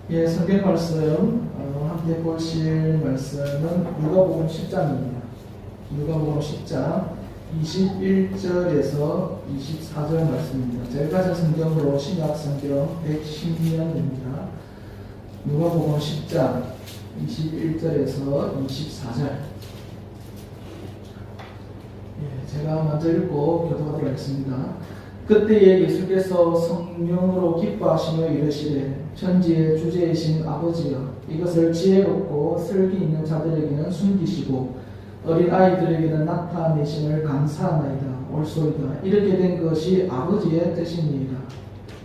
예, 성경 말씀 함께 보실 말씀은 누가복음 10장입니다. 누가복음 10장 21절에서 24절 말씀입니다. 제가 가진 성경으로 신약 성경 112년입니다. 누가복음 10장 21절에서 24절. 예, 제가 먼저 읽고 교도하도록 하겠습니다. 그때에 예수께서 성령으로 기뻐하시며 이르시되 천지의 주제이신 아버지여, 이것을 지혜롭고 슬기 있는 자들에게는 숨기시고 어린 아이들에게는 나타내심을 감사하나이다. 옳소이다. 이렇게 된 것이 아버지의 뜻입니다.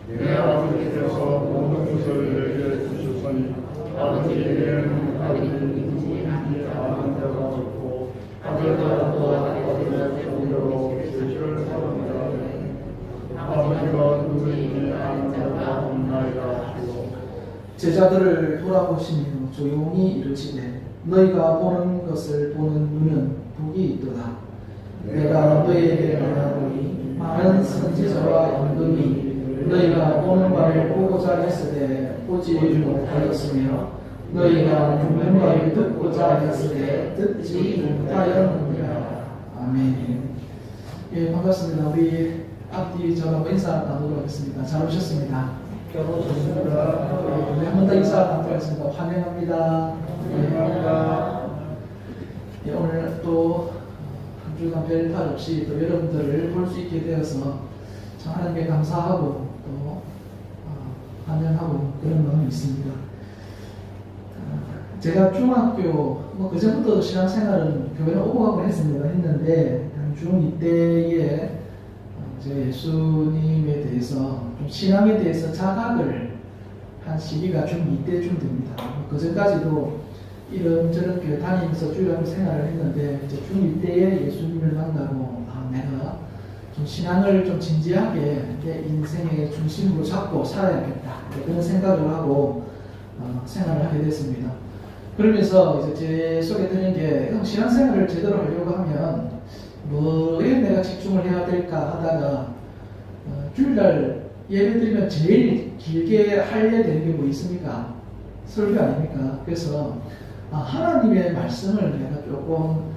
내 아버지께서 모든 것을 내게 주셨으니 아버지에게는 아버지인지 아는 자가 없고 아들과 또 아버지의 종교로 계시를 하는 자는 아버지가 누구인지 아는 자가 없나이다 하시고, 제자들을 돌아보시며 조용히 이르시되 너희가 보는 것을 보는 눈은 복이 있도다. 내가 너희에게 말하노니 많은 선지자와 임금이 너희가 보는 바를 보고자 했으되 보지 못하였으며 너희가 듣는 바를 듣고자 했으되 듣지 못하였느니라. 아멘. 예, 반갑습니다. 우리 앞뒤 저하고 인사 나누도록 하겠습니다. 잘 오셨습니다. 잘 오셨습니다. 우리 한 번 더 인사 나누도록 하겠습니다. 환영합니다. 환영합니다. 예, 오늘 또 한 주간 별탈 없이 또 여러분들을 볼 수 있게 되어서 참 하나님께 감사하고 또 환영하고 그런 마음이 있습니다. 제가 중학교 그 전부터 신앙생활은 교회는 오고 가고 했는데 중2 때에 제가 예수님에 대해서 좀 신앙에 대해서 자각을 한 시기가 중2 때쯤 됩니다. 그 전까지도 이런저런 교회 다니면서 주일학교 생활을 했는데 이제 중2 때에 예수님을 만나고 내가 좀 신앙을 좀 진지하게 내 인생의 중심으로 잡고 살아야겠다 그런 생각을 하고 생활을 하게 됐습니다. 그러면서 이제 제 속에 드는 게 신앙생활을 제대로 하려고 하면 뭐에 내가 집중을 해야 될까 하다가 주일날 예배 드리면 제일 길게 하려야 되는 게 뭐 있습니까? 설교 아닙니까? 그래서 하나님의 말씀을 내가 조금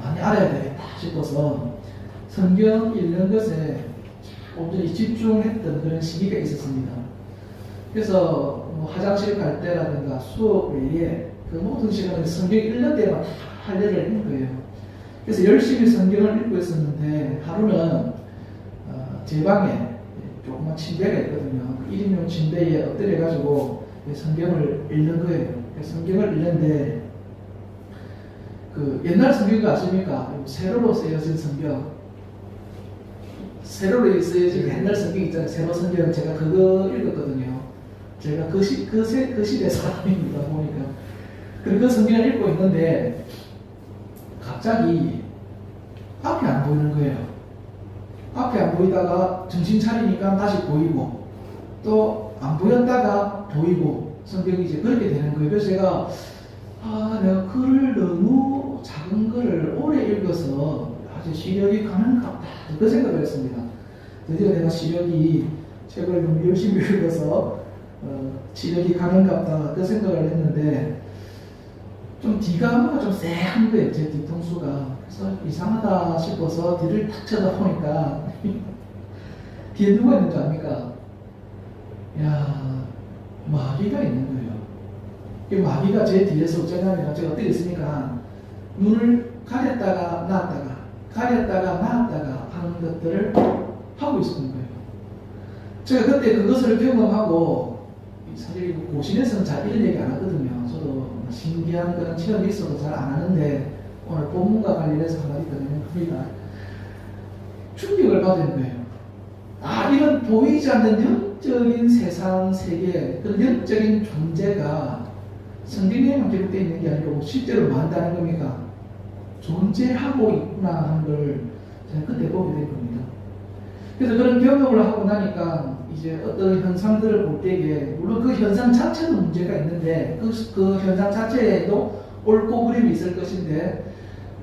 많이 알아야 되겠다 싶어서 성경 읽는 것에 온전히 집중했던 그런 시기가 있었습니다. 그래서 화장실 갈 때라든가 수업 외에 그 모든 시간에 성경 읽는 데만 하려고 했는 거예요. 그래서 열심히 성경을 읽고 있었는데 하루는 제 방에 조그만 침대가 있거든요. 1인용 침대에 엎드려가지고 성경을 읽는 거예요. 성경을 읽는데 그 옛날 성경도 아십니까? 세로로 쓰여진 성경, 세로로 쓰여진 옛날 성경 있잖아요. 세로 성경 제가 그거 읽었거든요. 제가 그 시대 사람입니다. 보니까 그 성경을 읽고 있는데 갑자기 앞이 안 보이는 거예요. 앞이 안 보이다가 정신 차리니까 다시 보이고 또 안 보였다가 보이고 성경이 이제 그렇게 되는 거예요. 그래서 제가 내가 글을 너무 작은 글을 오래 읽어서 아주 시력이 가는가 보다 그 생각을 했습니다. 드디어 내가 시력이 책을 너무 열심히 읽어서 시력이 가는가 보다 그 생각을 했는데 좀 뒤가 뭔가 좀 쎄한 거예요. 제 뒤통수가. 그래서 이상하다 싶어서 뒤를 탁 쳐다보니까 뒤에 누가 있는 줄 압니까? 마귀가 있는 거예요. 이 마귀가 제 뒤에서 어쩌냐면 제가 어떻게 있으니까 눈을 가렸다가 놨다가 가렸다가 놨다가 하는 것들을 하고 있었던 거예요. 제가 그때 그것을 경험하고 사실 고신에서는 잘 이런 얘기 안 하거든요. 저도 신기한 그런 체험이 있어도 잘 안 하는데 오늘 본문과 관련해서 하나 있거든요. 충격을 받은 거예요. 이런 보이지 않는 영적인 세상 세계, 그런 영적인 존재가 성경에만 기록되어 있는 게 아니고 실제로 만다는 겁니까? 존재하고 있구나 하는 걸 제가 그때 보게 된 겁니다. 그래서 그런 경험을 하고 나니까 이제 어떤 현상들을 볼 때에 물론 그 현상 자체는 문제가 있는데 그 현상 자체에도 옳고 그름이 있을 것인데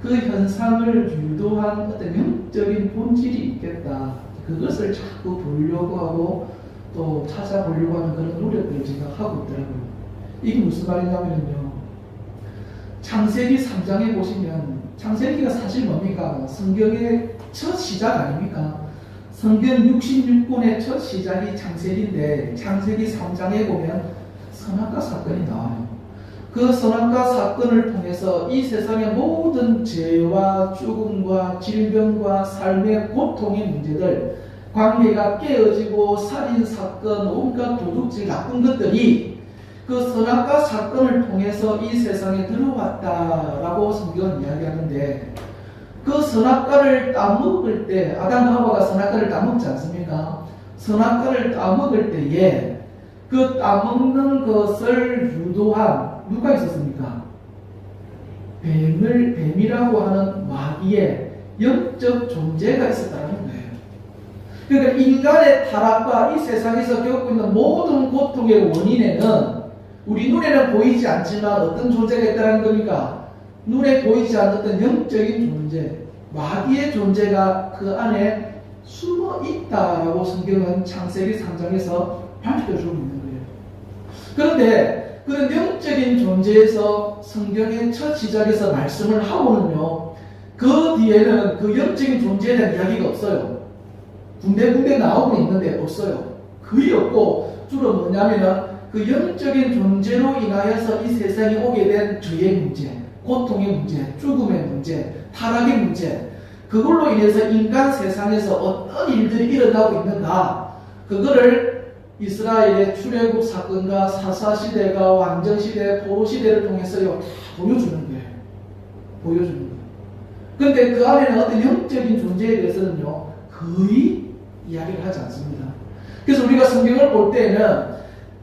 그 현상을 유도한 어떤 영적인 본질이 있겠다. 그것을 자꾸 보려고 하고 또 찾아보려고 하는 그런 노력들을 제가 하고 있더라고요. 이게 무슨 말이냐면요. 창세기 3장에 보시면 창세기가 사실 뭡니까? 성경의 첫 시작 아닙니까? 성경 66권의 첫 시작이 창세기인데 창세기 3장에 보면 선악과 사건이 나와요. 그 선악과 사건을 통해서 이 세상의 모든 죄와 죽음과 질병과 삶의 고통의 문제들, 관계가 깨어지고 살인사건, 온갖 도둑질 나쁜 것들이 그 선악과 사건을 통해서 이 세상에 들어왔다라고 성경은 이야기하는데, 그 선악과를 따먹을 때, 아담과 하와가 선악과를 따먹지 않습니까? 선악과를 따먹을 때에 그 따먹는 것을 유도한 누가 있었습니까? 뱀이라고 하는 마귀의 영적 존재가 있었다는 거예요. 그러니까 인간의 타락과 이 세상에서 겪고 있는 모든 고통의 원인에는 우리 눈에는 보이지 않지만 어떤 존재가 있다는 겁니까? 눈에 보이지 않는 영적인 존재, 마귀의 존재가 그 안에 숨어 있다라고 성경은 창세기 3장에서 밝혀주고 있는 거예요. 그런데 그런 영적인 존재에서 성경의 첫 시작에서 말씀을 하고는요, 그 뒤에는 그 영적인 존재에 대한 이야기가 없어요. 군데군데 나오고 있는데 없어요. 거의 없고, 주로 뭐냐면은 그 영적인 존재로 인하여서 이 세상에 오게 된 죄의 문제, 고통의 문제, 죽음의 문제, 타락의 문제, 그걸로 인해서 인간 세상에서 어떤 일들이 일어나고 있는가, 그거를 이스라엘의 출애굽 사건과 사사시대가 왕정시대, 포로시대를 통해서요, 다 보여주는 거예요. 보여주는 거예요. 근데 그 안에는 어떤 영적인 존재에 대해서는요, 거의 이야기를 하지 않습니다. 그래서 우리가 성경을 볼 때에는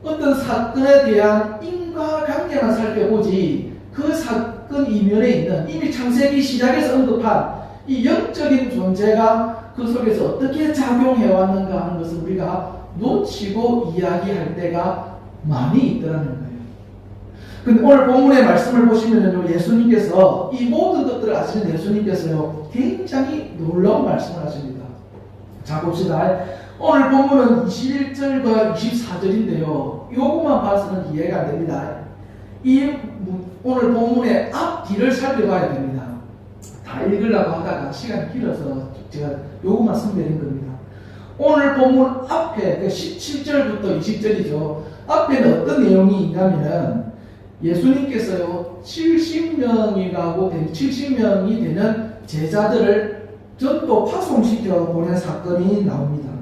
어떤 사건에 대한 인과관계만 살펴보지, 그 사건 이면에 있는 이미 창세기 시작에서 언급한 이 영적인 존재가 그 속에서 어떻게 작용해왔는가 하는 것을 우리가 놓치고 이야기할 때가 많이 있더라는 거예요. 근데 오늘 본문의 말씀을 보시면요, 예수님께서 이 모든 것들을 아시는 예수님께서요, 굉장히 놀라운 말씀을 하십니다. 자, 봅시다. 오늘 본문은 21절과 24절인데요. 이것만 봐서는 이해가 안 됩니다. 오늘 본문의 앞 뒤를 살펴봐야 됩니다. 다 읽으려고 하다가 시간이 길어서 제가 요것만 선별한 겁니다. 오늘 본문 앞에 17절부터 20절이죠. 앞에는 어떤 내용이 있냐면은 예수님께서요 70명이 되는 제자들을 전도 파송시켜 보낸 사건이 나옵니다.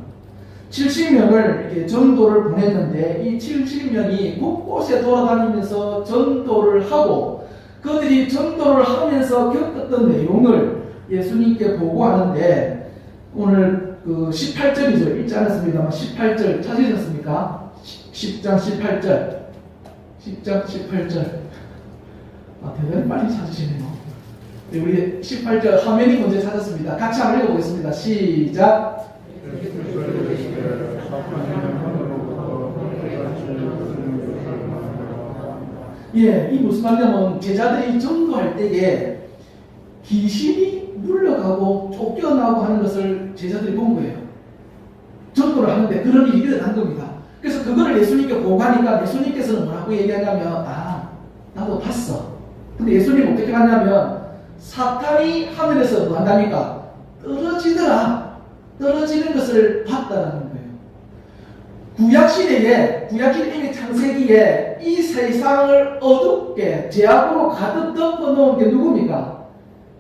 70명을 이렇게 전도를 보냈는데 이 70명이 곳곳에 돌아다니면서 전도를 하고 그들이 전도를 하면서 겪었던 내용을 예수님께 보고하는데 오늘 그 18절이죠. 읽지 않았습니다만 18절 찾으셨습니까? 10장 18절. 10장 18절. 아, 대단히 빨리 찾으시네요. 네, 우리 18절 화면이 먼저 찾았습니다. 같이 한번 읽어보겠습니다. 시작. 예, 이 무슨 말이냐면 제자들이 전도할 때에 귀신이 물러가고 쫓겨나고 하는 것을 제자들이 본 거예요. 전도를 하는데 그런 일이 일어난 겁니다. 그래서 그거를 예수님께 보고하니까 예수님께서는 뭐라고 얘기하냐면 나도 봤어. 근데 예수님 어떻게 하냐면 사탄이 하늘에서 뭐 한다니까 떨어지는 것을 봤다는 거예요. 구약시대에 이미 창세기에 이 세상을 어둡게 죄악으로 가득 덮어놓은 게 누굽니까?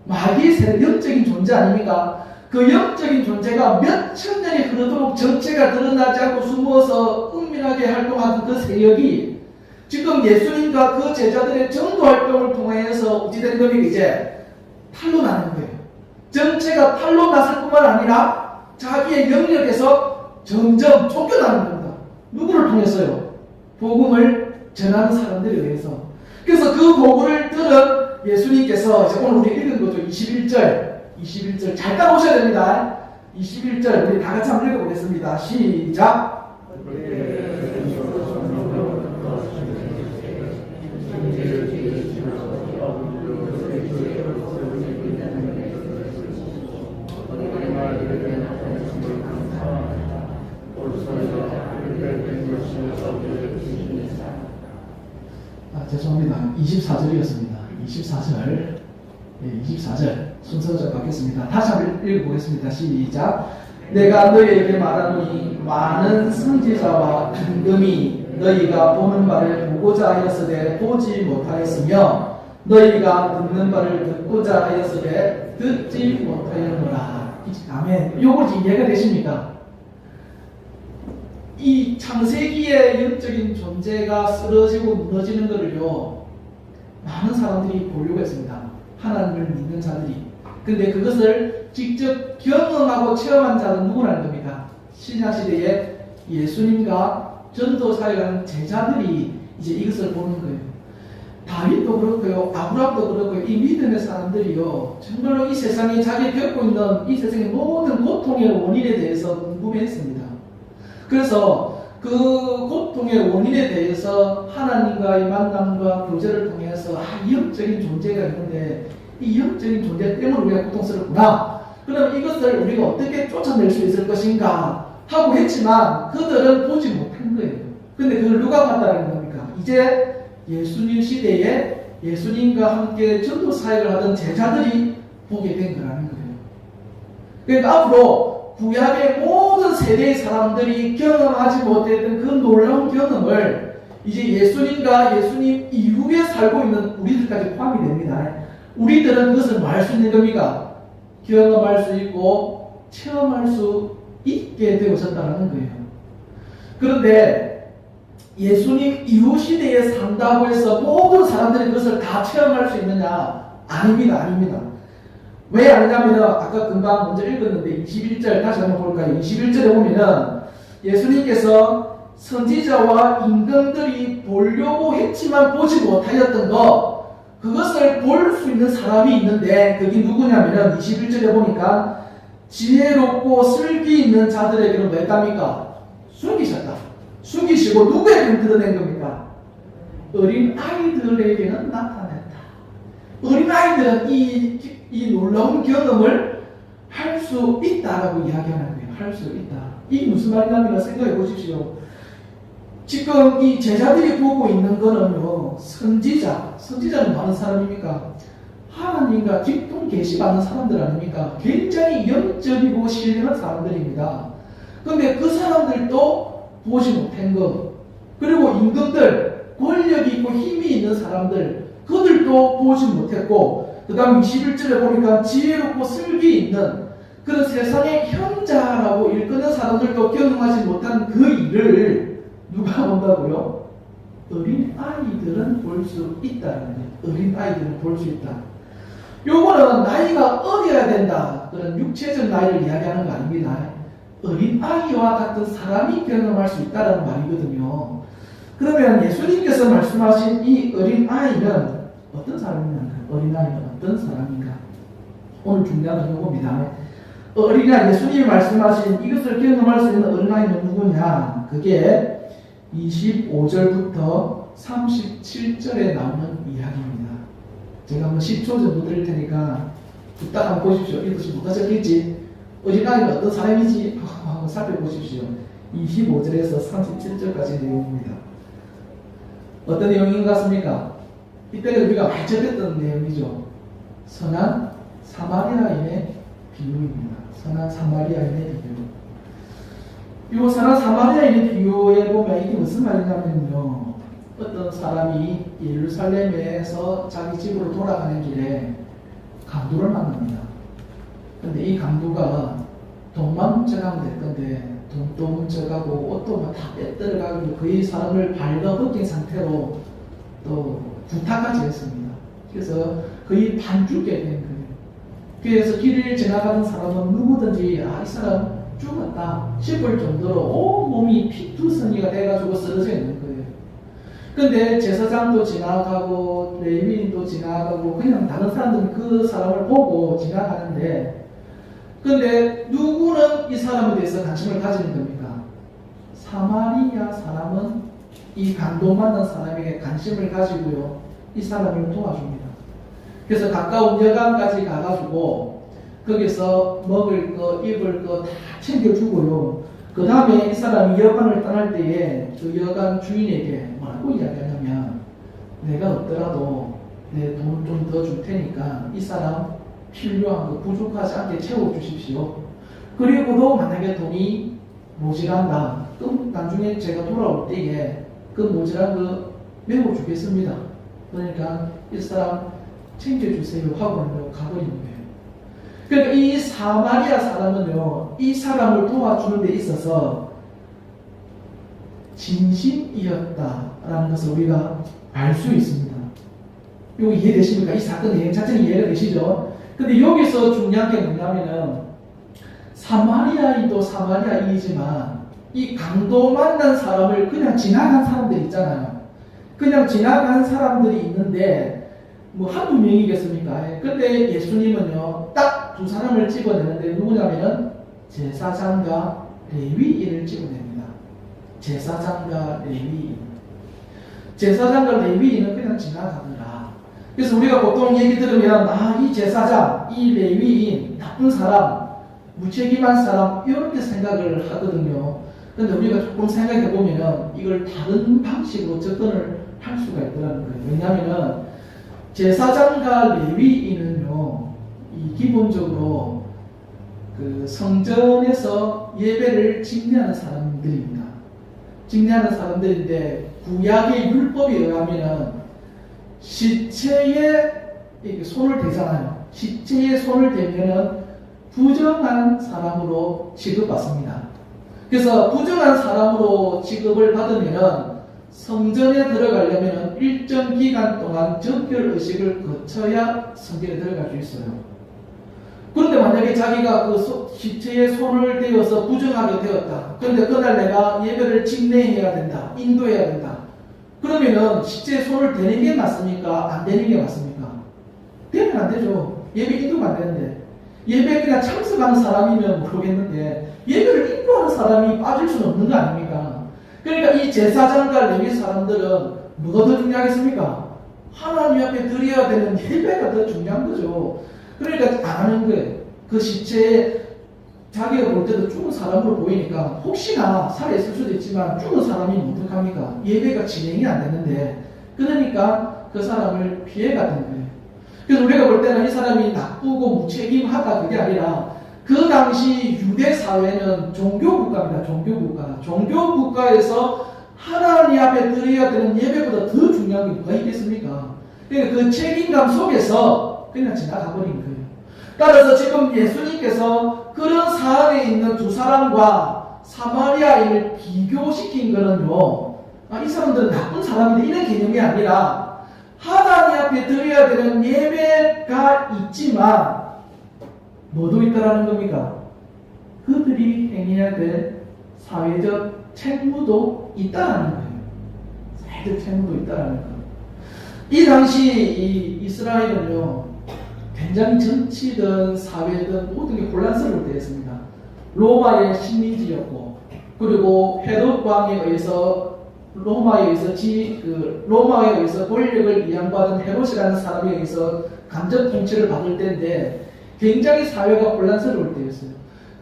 마귀의 영적인 존재 아닙니까? 그 영적인 존재가 몇천 년이 흐르도록 정체가 드러나지 않고 숨어서 은밀하게 활동하던 그 세력이 지금 예수님과 그 제자들의 전도 활동을 통해서 어찌된 겁니까? 이제 탄로나는 거예요. 정체가 탄로났을 뿐만 아니라 자기의 영역에서 점점 쫓겨나는 겁니다. 누구를 통해서요? 복음을 전하는 사람들에 의해서. 그래서 그 복음을 들은 예수님께서 이제 오늘 우리 읽은 거죠. 21절 잘 따라오셔야 됩니다. 21절 우리 다 같이 한번 읽어보겠습니다. 시작. 죄송합니다. 24절이었습니다. 24절. 예, 24절. 순서가 바뀌었습니다. 다시 한번 읽어보겠습니다. 시작. 내가 너희에게 말하노니 많은 선지자와 임금이 너희가 보는 바를 보고자 하였으되 보지 못하였으며 너희가 듣는 바를 듣고자 하였으되 듣지 못하였노라. 아멘. 요거 지금 이해가 되십니까? 이 창세기의 영적인 존재가 쓰러지고 무너지는 것을요, 많은 사람들이 보려고 했습니다. 하나님을 믿는 자들이. 근데 그것을 직접 경험하고 체험한 자는 누구라는 겁니까? 신약시대에 예수님과 전도사역하는 제자들이 이제 이것을 보는 거예요. 다윗도 그렇고요, 아브라함도 그렇고요, 이 믿음의 사람들이요, 정말로 이 세상에 자기 겪고 있는 이 세상의 모든 고통의 원인에 대해서 궁금해했습니다. 그래서 그 고통의 원인에 대해서 하나님과의 만남과 교제를 통해서 이 영적인 존재가 있는데 이 영적인 존재 때문에 우리가 고통스럽구나. 그럼 이것을 우리가 어떻게 쫓아낼 수 있을 것인가 하고 했지만 그들은 보지 못한 거예요. 근데 그걸 누가 봤다는 겁니까? 이제 예수님 시대에 예수님과 함께 전도 사역을 하던 제자들이 보게 된 거라는 거예요. 그러니까 앞으로 구약의 모든 세대의 사람들이 경험하지 못했던 그 놀라운 경험을 이제 예수님과 예수님 이후에 살고 있는 우리들까지 포함이 됩니다. 우리들은 그것을 뭐 할 수 있는 겁니까? 경험할 수 있고 체험할 수 있게 되어졌다는 거예요. 그런데 예수님 이후 시대에 산다고 해서 모든 사람들이 그것을 다 체험할 수 있느냐? 아닙니다. 아닙니다. 왜 아니냐면 아까 금방 먼저 읽었는데 21절 다시 한번 볼까요? 21절에 보면은 예수님께서 선지자와 임금들이 보려고 했지만 보지 못하였던 것, 그것을 볼 수 있는 사람이 있는데 그게 누구냐면은 21절에 보니까 지혜롭고 슬기 있는 자들에게는 뭐 했답니까? 숨기셨다. 숨기시고 누구에게는 드러낸 겁니까? 어린 아이들에게는 나타냈다. 어린 아이들은 이 놀라운 경험을 할 수 있다라고 이야기하는 거예요. 할 수 있다. 이 무슨 말이냐면 생각해 보십시오. 지금 이 제자들이 보고 있는 거는요, 선지자는 많은 사람입니까? 하나님과 깊은 계시받는 사람들 아닙니까? 굉장히 영적이고 신령한 사람들입니다. 근데 그 사람들도 보지 못한 것, 그리고 임금들, 권력이 있고 힘이 있는 사람들, 그들도 보지 못했고, 그 다음 21절에 보니까 지혜롭고 슬기 있는 그런 세상의 현자라고 일컫는 사람들도 경험하지 못한 그 일을 누가 본다고요? 어린 아이들은 볼 수 있다는 거예요. 어린 아이들은 볼 수 있다. 요거는 나이가 어려야 된다, 그런 육체적 나이를 이야기하는 거 아닙니다. 어린 아이와 같은 사람이 경험할 수 있다는 말이거든요. 그러면 예수님께서 말씀하신 이 어린 아이는 어떤 사람인가? 어린 아이는 어떤 사람인가? 오늘 중요한 건 이겁니다. 어린아이, 예수님이 말씀하신 이것을 경험할 수 있는 어린아이는 누구냐? 그게 25절부터 37절에 나오는 이야기입니다. 제가 한번 10초 정도 드릴 테니까 딱 한번 보십시오. 읽으시면 뭐가 적혀있지? 어린아이는 어떤 사람이지? 한번 살펴보십시오. 25절에서 37절까지 내용입니다. 어떤 내용인 것 같습니까? 이때는 우리가 많이 접했던 내용이죠. 선한 사마리아인의 비유입니다. 선한 사마리아인의 비유. 이 선한 사마리아인의 비유에 보면 이게 무슨 말이냐면요, 어떤 사람이 예루살렘에서 자기 집으로 돌아가는 길에 강도를 만납니다. 근데 이 강도가 돈만 훔쳐가면 될 건데 돈도 훔쳐가고 옷도 다 빼들어가고 거의 사람을 발가벗긴 상태로 또 부탁까지 했습니다. 그래서 거의 반죽게 된 거예요. 그래서 길을 지나가는 사람은 누구든지 이 사람 죽었다 싶을 정도로 온몸이 피투성이가 돼가지고 쓰러져 있는 거예요. 근데 제사장도 지나가고 레위인도 지나가고 그냥 다른 사람들은 그 사람을 보고 지나가는데, 근데 누구는 이 사람에 대해서 관심을 가지는 겁니까? 사마리아 사람은 이 강도 만난 사람에게 관심을 가지고요, 이 사람을 도와줍니다. 그래서 가까운 여관까지 가가지고 거기서 먹을 거, 입을 거 다 챙겨주고요. 그 다음에 이 사람이 여관을 떠날 때에 그 여관 주인에게 뭐라고 이야기하냐면, 내가 없더라도 내 돈 좀 더 줄 테니까 이 사람 필요한 거 부족하지 않게 채워주십시오. 그리고도 만약에 돈이 모자란다. 그럼 나중에 제가 돌아올 때에 그 모자란 거 메워주겠습니다. 그러니까 이 사람 챙겨주세요 하고는 가버리는 거예요. 그러니까 이 사마리아 사람은요, 이 사람을 도와주는 데 있어서 진심이었다라는 것을 우리가 알 수 있습니다. 이거 이해되십니까? 이 사건 내용 자체는 이해가 되시죠? 근데 여기서 중요한 게 뭐냐면은 사마리아인도 사마리아인이지만 이 강도 만난 사람을 그냥 지나간 사람들이 있잖아요. 그냥 지나간 사람들이 있는데 뭐 한두 명이겠습니까? 근데 예수님은요 딱 두 사람을 집어내는데 누구냐면은 제사장과 레위인을 집어냅니다. 제사장과 레위인. 제사장과 레위인은 그냥 지나가느라. 그래서 우리가 보통 얘기 들으면 이 제사장, 이 레위인, 나쁜 사람, 무책임한 사람 이렇게 생각을 하거든요. 근데 우리가 조금 생각해 보면 이걸 다른 방식으로 접근을 할 수가 있더라는 거예요. 왜냐하면 제사장과 레위인은요, 이 기본적으로 그 성전에서 예배를 집례하는 사람들입니다. 집례하는 사람들인데 구약의 율법에 의하면 시체에 손을 대잖아요. 시체에 손을 대면은 부정한 사람으로 취급받습니다. 그래서 부정한 사람으로 취급을 받으면 성전에 들어가려면 일정 기간 동안 정결 의식을 거쳐야 성전에 들어갈 수 있어요. 그런데 만약에 자기가 그 시체에 손을 대어서 부정하게 되었다. 그런데 그날 내가 예배를 집례해야 된다. 인도해야 된다. 그러면은 시체에 손을 대는 게 맞습니까? 안 되는 게 맞습니까? 되면 안 되죠. 예배 인도가 안 되는데. 예배에 그냥 참석하는 사람이면 모르겠는데 예배를 인도하는 사람이 빠질 수는 없는 거 아닙니까? 그러니까 이 제사장과 레위 사람들은 뭐가 더 중요하겠습니까? 하나님 앞에 드려야 되는 예배가 더 중요한 거죠. 그러니까 안 하는 거예요. 그 시체에 자기가 볼 때도 죽은 사람으로 보이니까 혹시나 살아있을 수도 있지만 죽은 사람이 어떡합니까? 예배가 진행이 안 되는데 그러니까 그 사람을 피해가는 거예요. 그래서 우리가 볼 때는 이 사람이 나쁘고 무책임하다 그게 아니라 그 당시 유대 사회는 종교국가입니다. 종교국가. 종교국가에서 하나님 앞에 드려야 되는 예배보다 더 중요한 게 뭐가 있겠습니까? 그러니까 그 책임감 속에서 그냥 지나가버린 거예요. 따라서 지금 예수님께서 그런 사안에 있는 두 사람과 사마리아인을 비교시킨 거는요, 이 사람들은 나쁜 사람인데 이런 개념이 아니라 하나님 앞에 드려야 되는 예배가 있지만 뭐도 있다라는 겁니까? 그들이 행해야 될 사회적 책무도 있다라는 거예요. 사회적 책무도 있다라는 거예요. 이 당시 이 이스라엘은요, 굉장히 정치든 사회든 모든 게 혼란스러울 때였습니다. 로마의 식민지였고, 그리고 헤롯 왕에 의해서 로마에 의해서 권력을 이양받은 헤롯이라는 사람에 의해서 간접 통치를 받을 때인데 굉장히 사회가 혼란스러울 때였어요.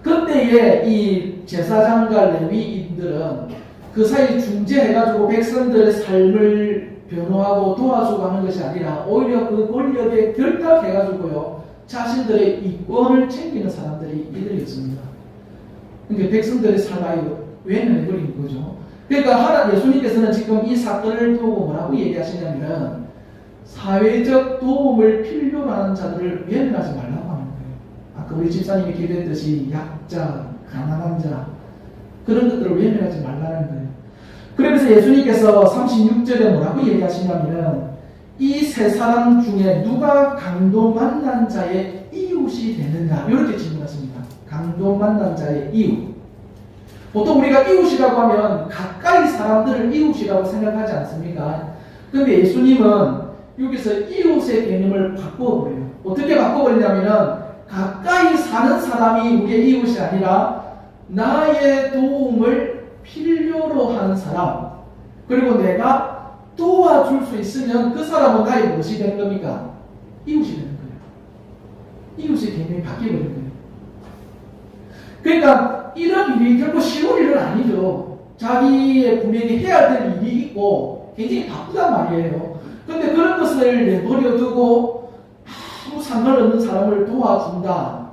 그때에 이 제사장과 레위인들은 그 사이 중재해가지고 백성들의 삶을 변호하고 도와주고 하는 것이 아니라 오히려 그 권력에 결탁해가지고요 자신들의 이권을 챙기는 사람들이 이들이었습니다. 그러니까 백성들의 삶을 외면해버린 거죠. 그러니까 예수님께서는 지금 이 사건을 두고 뭐라고 얘기하시냐면 사회적 도움을 필요로 하는 자들을 외면하지 말라고 하는 거예요. 아까 우리 집사님이 기도했듯이 약자, 가난한 자 그런 것들을 외면하지 말라는 거예요. 그러면서 예수님께서 36절에 뭐라고 얘기하시냐면 이 세 사람 중에 누가 강도 만난 자의 이웃이 되느냐 이렇게 질문하십니다. 강도 만난 자의 이웃. 보통 우리가 이웃이라고 하면 가까이 사람들을 이웃이라고 생각하지 않습니까? 그런데 예수님은 여기서 이웃의 개념을 바꿔버려요. 어떻게 바꿔버리냐면 가까이 사는 사람이 우리의 이웃이 아니라 나의 도움을 필요로 하는 사람, 그리고 내가 도와줄 수 있으면 그 사람은 나의 무엇이 되는 겁니까? 이웃이 되는 거예요. 이웃의 개념이 바뀌어버린 거예요. 그러니까 이런 일이 결코 쉬운 일은 아니죠. 자기의 분명히 해야 될 일이 있고 굉장히 바쁘단 말이에요. 근데 것을 내버려두고 아무 상관없는 사람을 도와준다.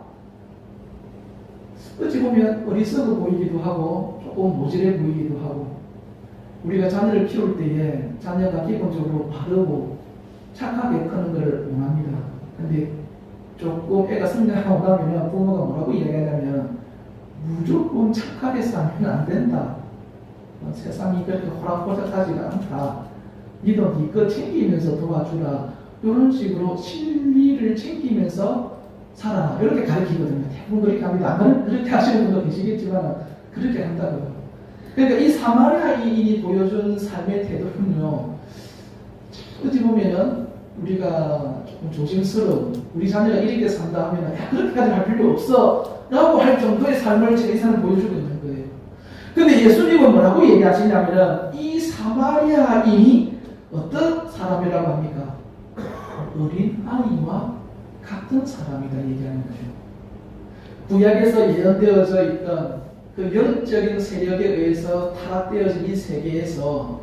어찌 보면 어리석어 보이기도 하고 조금 모질해 보이기도 하고, 우리가 자녀를 키울 때에 자녀가 기본적으로 바르고 착하게 크는 걸 원합니다. 근데 조금 애가 성장하고 나면 부모가 뭐라고 이야기하냐면 무조건 착하게 살면 안 된다. 세상이 그렇게 호락호락하지가 않다. 니도 네 거 챙기면서 도와주라. 이런 식으로 진리를 챙기면서 살아라. 이렇게 가르치거든요. 대부분 그렇게 합니다. 안 그렇게 하시는 분도 계시겠지만 그렇게 한다고요. 그러니까 이 사마리아인이 보여준 삶의 태도는요, 어찌 보면은 우리가 조금 조심스러운, 우리 자녀가 이렇게 산다 하면 야, 그렇게까지 할 필요 없어 라고 할 정도의 삶을 제 이사는 보여주고 있는 거예요. 근데 예수님은 뭐라고 얘기하시냐면 이 사마리아인이 어떤 사람이라고 합니까? 어린 아이와 같은 사람이다 얘기하는 거죠. 구약에서 예언되어져 있던 그 영적인 세력에 의해서 타락되어진 이 세계에서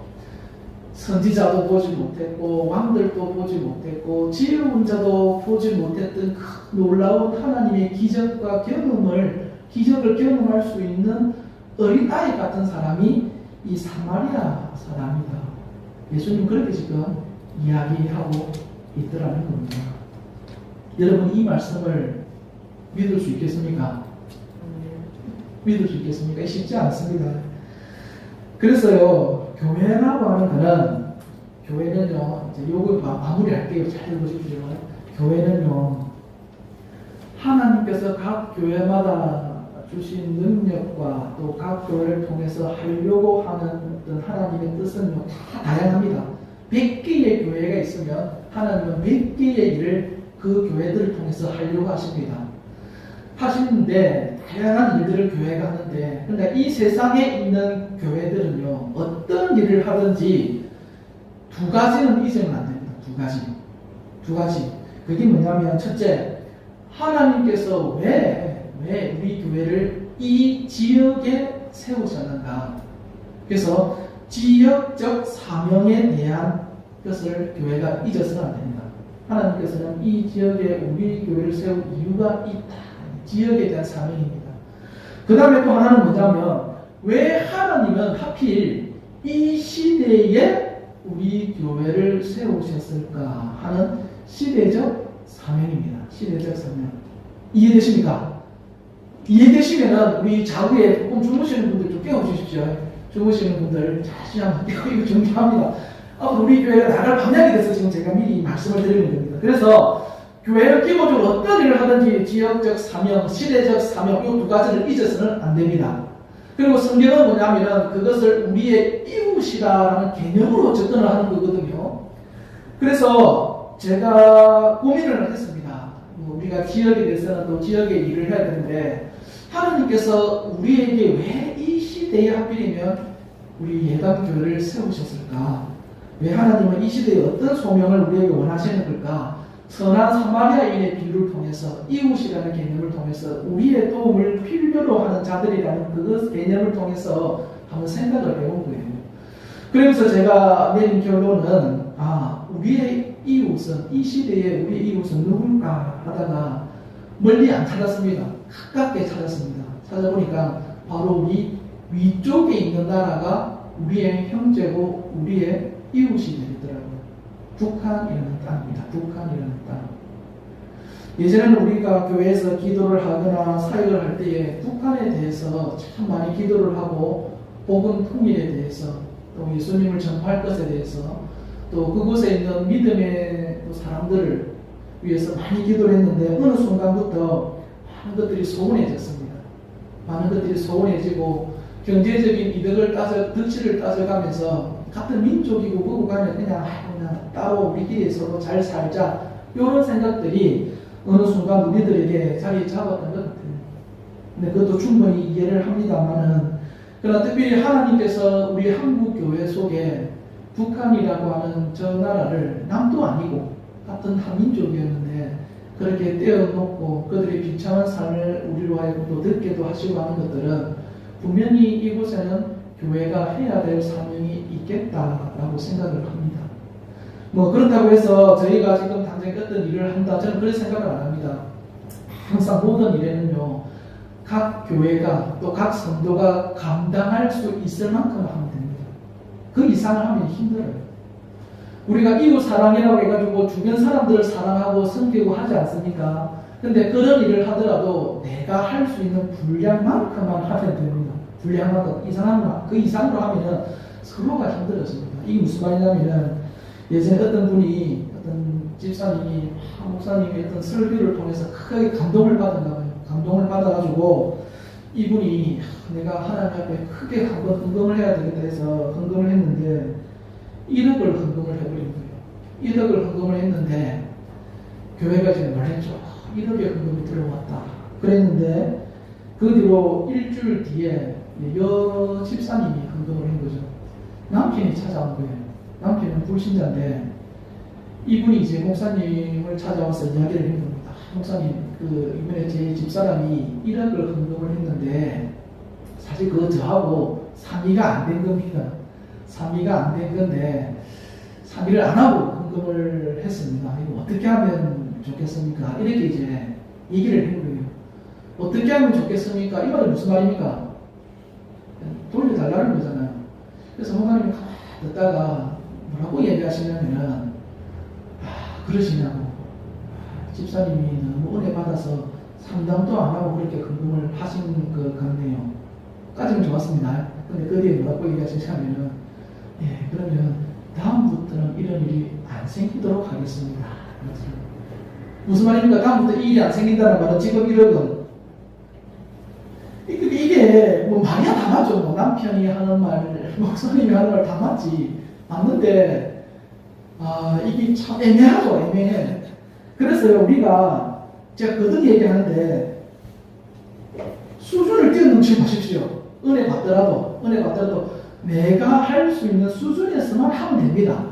선지자도 보지 못했고 왕들도 보지 못했고 지혜로운 자도 보지 못했던 그 놀라운 하나님의 기적과 기적을 경험할 수 있는 어린아이 같은 사람이 이 사마리아 사람이다. 예수님 그렇게 지금 이야기하고 있더라는 겁니다. 여러분 이 말씀을 믿을 수 있겠습니까? 믿을 수 있겠습니까? 쉽지 않습니다. 그래서요, 교회라고 하는 거는, 교회는요, 이제 요거 마무리할게요. 잘 들으십시오. 교회는요, 하나님께서 각 교회마다 주신 능력과 또 각 교회를 통해서 하려고 하는 어떤 하나님의 뜻은요, 다 다양합니다. 100개의 교회가 있으면 하나님은 100개의 일을 그 교회들을 통해서 하려고 하십니다. 하시는데 다양한 일들을 교회가 하는데, 그러니까 이 세상에 있는 교회들은요 어떤 일을 하든지 두 가지는 잊으면 안 됩니다. 두 가지. 그게 뭐냐면 첫째, 하나님께서 왜 우리 교회를 이 지역에 세우셨는가. 그래서 지역적 사명에 대한 것을 교회가 잊어서는 안 됩니다. 하나님께서는 이 지역에 우리 교회를 세울 이유가 있다. 지역에 대한 사명입니다. 그 다음에 또 하나는 뭐냐면 왜 하나님은 하필 이 시대에 우리 교회를 세우셨을까 하는 시대적 사명입니다. 시대적 사명. 이해되십니까? 이해되시면 우리 자구에 조금 주무시는 분들 좀 깨워주십시오. 주무시는 분들 다시 한번 깨우고 중요합니다. 우리 교회가 나갈 방향이 돼서 지금 제가 미리 말씀을 드리는 겁니다. 그래서 교회는 기본적으로 어떤 일을 하든지 지역적 사명, 시대적 사명 이 두 가지를 잊어서는 안 됩니다. 그리고 성경은 뭐냐면 그것을 우리의 이웃이라는 개념으로 접근을 하는 거거든요. 그래서 제가 고민을 했습니다. 우리가 지역에 대해서는 또 지역의 일을 해야 되는데 하나님께서 우리에게 왜 이 시대에 하필이면 우리 예감교회를 세우셨을까? 왜 하나님은 이 시대에 어떤 소명을 우리에게 원하시는 걸까? 선한 사마리아인의 비유를 통해서 이웃이라는 개념을 통해서 우리의 도움을 필요로 하는 자들이라는 그 개념을 통해서 한번 생각을 해본 거예요. 그러면서 제가 내린 결론은 우리의 이웃은 이 시대에 우리의 이웃은 누굴까 하다가 멀리 안 찾았습니다. 가깝게 찾았습니다. 찾아보니까 바로 위쪽에 있는 나라가 우리의 형제고 우리의 이웃이 되더라고요. 북한이라는 땅입니다. 북한이라는 땅. 예전에는 우리가 교회에서 기도를 하거나 사역을 할 때에 북한에 대해서 참 많이 기도를 하고 복음 통일에 대해서 또 예수님을 전파할 것에 대해서 또 그곳에 있는 믿음의 사람들을 위해서 많이 기도를 했는데 어느 순간부터 많은 것들이 소원해졌습니다. 많은 것들이 소원해지고 경제적인 이득을 득실을 따져가면서 같은 민족이고 그거 가면 그냥 따로 우리끼리 서로 잘 살자 이런 생각들이 어느 순간 우리들에게 자리 잡았던 것 같아요. 근데 그것도 충분히 이해를 합니다만은 그러나 특별히 하나님께서 우리 한국 교회 속에 북한이라고 하는 저 나라를 남도 아니고 같은 한 민족이었는데 그렇게 떼어놓고 그들의 비참한 삶을 우리로 하여금 또 듣게도 하시고 하는 것들은 분명히 이곳에는 교회가 해야 될 사명이 있겠다라고 생각을 합니다. 뭐 그렇다고 해서 저희가 지금 당장 어떤 일을 한다, 저는 그런 생각을 안 합니다. 항상 모든 일에는요, 각 교회가 또 각 성도가 감당할 수 있을 만큼 하면 됩니다. 그 이상을 하면 힘들어요. 우리가 이웃 사랑이라고 해가지고 주변 사람들을 사랑하고 섬기고 하지 않습니까? 근데 그런 일을 하더라도 내가 할 수 있는 분량만큼만 하면 됩니다. 분량만큼 그 이상으로 하면은 서로가 힘들어집니다. 이게 무슨 말이냐면은 예전에 어떤 분이, 어떤 집사님이, 목사님이 어떤 설교를 통해서 크게 감동을 받았나 봐요. 감동을 받아가지고 이분이 내가 하나님 앞에 크게 한번 헌금을 해야 되겠다 해서 헌금을 했는데 1억을 헌금을 해버린 거예요. 1억을 헌금을 했는데 교회가 지금 놀랬죠. 1억의 헌금이 들어왔다. 그랬는데 그 뒤로 일주일 뒤에 여 집사님이 헌금을 한 거죠. 남편이 찾아온 거예요. 남편은 불신자인데 이분이 이제 목사님을 찾아와서 이야기를 한 겁니다. 목사님, 이번에 제 집사람이 1억을 헌금을 했는데 사실 그거 저하고 상의가 안 된 겁니다. 상의가 안 된 건데 상의를 안 하고 헌금을 했습니다. 이거 어떻게 하면 좋겠습니까? 이렇게 이제 얘기를 한 거예요. 어떻게 하면 좋겠습니까? 이 말은 무슨 말입니까? 돌려달라는 거잖아요. 그래서 목사님이 듣다가 뭐라고 얘기하시냐면은 그러시냐고. 집사님이 너무 은혜 받아서 상담도 안 하고 그렇게 헌금을 하신 것 같네요. 까지는 좋았습니다. 근데 그 뒤에 뭐라고 얘기하시냐면은 그러면 다음부터는 이런 일이 안 생기도록 하겠습니다. 무슨 말입니까? 다음부터 이 일이 안 생긴다는 말은 지금 1억은 이게 뭐 말이야 다 맞죠. 뭐 남편이 하는 말, 목사님이 하는 말 다 맞지. 맞는데 이게 참 애매하죠. 애매해. 그래서요, 우리가 제가 거듭 얘기하는데 수준을 뛰어넘지 마십시오. 은혜 받더라도 내가 할 수 있는 수준에서만 하면 됩니다.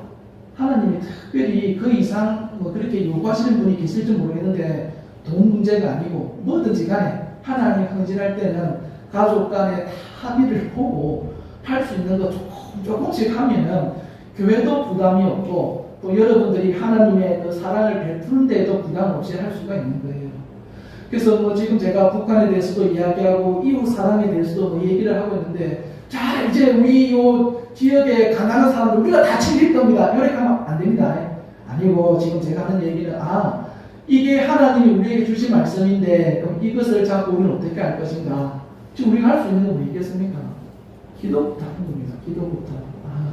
하나님이 특별히 그 이상 뭐 그렇게 요구하시는 분이 계실지 모르겠는데 돈 문제가 아니고 뭐든지 간에 하나님 헌신할 때는 가족 간에 합의를 보고 할 수 있는 거 조금씩 하면은 교회도 부담이 없고 또 여러분들이 하나님의 그 사랑을 베푸는 데에도 부담 없이 할 수가 있는 거예요. 그래서 뭐 지금 제가 북한에 대해서도 이야기하고 이웃 사랑에 대해서도 뭐 얘기를 하고 있는데 자 이제 우리 요 지역에 가난한 사람들 우리가 다 챙길 겁니다. 이렇게 하면 안 됩니다. 아니고 지금 제가 하는 얘기는 이게 하나님이 우리에게 주신 말씀인데 그럼 이것을 잡고 우리는 어떻게 할 것인가. 지금 우리가 할 수 있는 건 뭐 있겠습니까? 기도부터 하는 겁니다. 기도부터.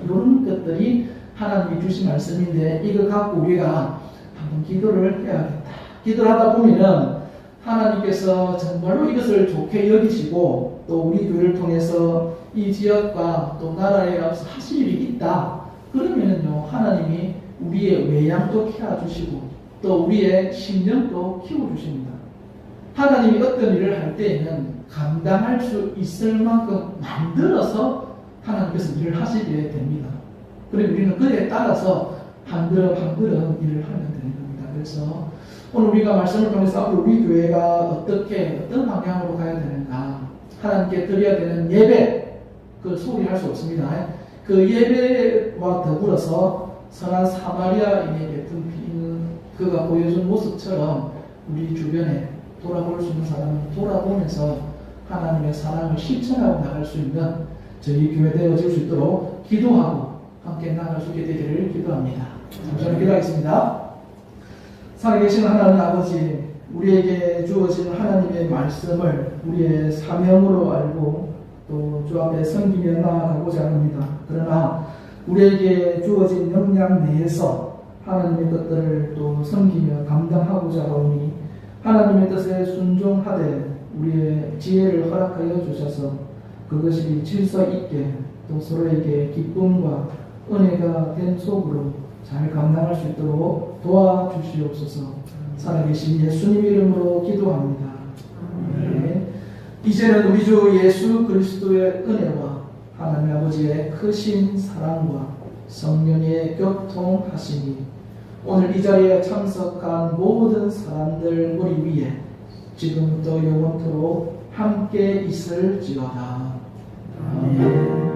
이런 것들이 하나님이 주신 말씀인데 이거 갖고 우리가 한번 기도를 해야겠다. 기도를 하다 보면은 하나님께서 정말로 이것을 좋게 여기시고 또 우리 교회를 통해서 이 지역과 또 나라에 하실 일이 있다. 그러면은요 하나님이 우리의 외양도 키워주시고 또 우리의 심령도 키워주십니다. 하나님이 어떤 일을 할 때에는 감당할 수 있을 만큼 만들어서 하나님께서 일을 하시게 됩니다. 그리고 우리는 그에 따라서 한 걸음 한 걸음 일을 하면 되는 겁니다. 그래서 오늘 우리가 말씀을 통해서 앞으로 우리 교회가 어떤 방향으로 가야 되는가, 하나님께 드려야 되는 예배, 그 소리할 수 없습니다. 그 예배와 더불어서 선한 사마리아인의 베푼 그가 보여준 모습처럼 우리 주변에 돌아볼 수 있는 사람은 돌아보면서 하나님의 사랑을 실천하고 나갈 수 있는 저희 교회 되어질 수 있도록 기도하고 함께 나갈 수 있게 되기를 기도합니다. 잠시만 기도하겠습니다. 살아계신 하나님 아버지, 우리에게 주어진 하나님의 말씀을 우리의 사명으로 알고 또 주 앞에 섬기며 나아가고자 합니다. 그러나 우리에게 주어진 역량 내에서 하나님의 뜻들을 또 섬기며 감당하고자 하오니 하나님의 뜻에 순종하되 우리의 지혜를 허락하여 주셔서 그것이 질서 있게 또 서로에게 기쁨과 은혜가 된 속으로 잘 감당할 수 있도록 도와주시옵소서. 살아계신 예수님 이름으로 기도합니다. 네. 이제는 우리 주 예수 그리스도의 은혜와 하나님 아버지의 크신 사랑과 성령의 교통하심이 오늘 이 자리에 참석한 모든 사람들 우리 위에 지금부터 영원토록 함께 있을지어다. 아멘.